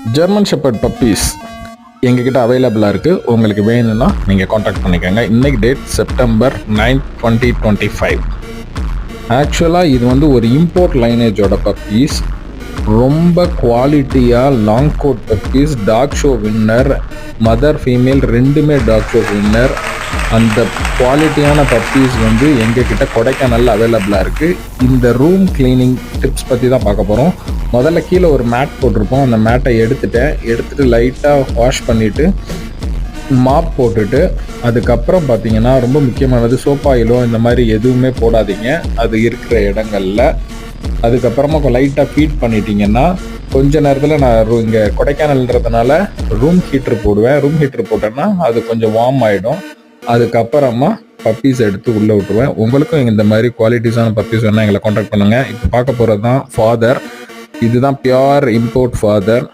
German shepherd puppies எங்ககிட்ட அவைலபிளாக இருக்குது. உங்களுக்கு வேணும்னா நீங்கள் காண்டாக்ட் பண்ணிக்கோங்க. இன்றைக்கி டேட் செப்டம்பர் 9, 2025. ஆக்சுவலாக இது வந்து ஒரு இம்போர்ட் லைனேஜோட பப்பீஸ். ரொம்ப குவாலிட்டியாக long coat puppies. Dog show winner, mother female ரெண்டுமே டாக் ஷோ வின்னர். அந்த குவாலிட்டியான பப்பீஸ் வந்து எங்ககிட்ட கொடைக்கானலில் அவைலபிளாக இருக்குது. இந்த ரூம் கிளீனிங் டிப்ஸ் பற்றி தான் பார்க்க போகிறோம். முதல்ல கீழே ஒரு மேட் போட்டிருப்போம். அந்த மேட்டை எடுத்துட்டு லைட்டாக வாஷ் பண்ணிவிட்டு மாப் போட்டுட்டு அதுக்கப்புறம் பார்த்தீங்கன்னா ரொம்ப முக்கியமானது சோப்பாயிலோ இந்த மாதிரி எதுவுமே போடாதீங்க அது இருக்கிற இடங்களில். அதுக்கப்புறமா லைட்டாக ஃபீட் பண்ணிட்டீங்கன்னா கொஞ்ச நேரத்தில் நான் இங்கே கொடைக்கானல்ன்றதுனால ரூம் ஹீட்ரு போடுவேன். ரூம் ஹீட்ரு போட்டேன்னா அது கொஞ்சம் வார்ம் ஆகிடும். அதுக்கப்புறமா பப்பீஸ் எடுத்து உள்ளே விட்டுருவேன். உங்களுக்கும் இந்த மாதிரி குவாலிட்டிஸான பப்பீஸ் வேணால் எங்களை காண்டாக்ட் பண்ணுங்கள். இப்போ பார்க்க போகிறது தான் ஃபாதர். இதுதான் பியோர் இம்போர்ட் ஃபாதர்.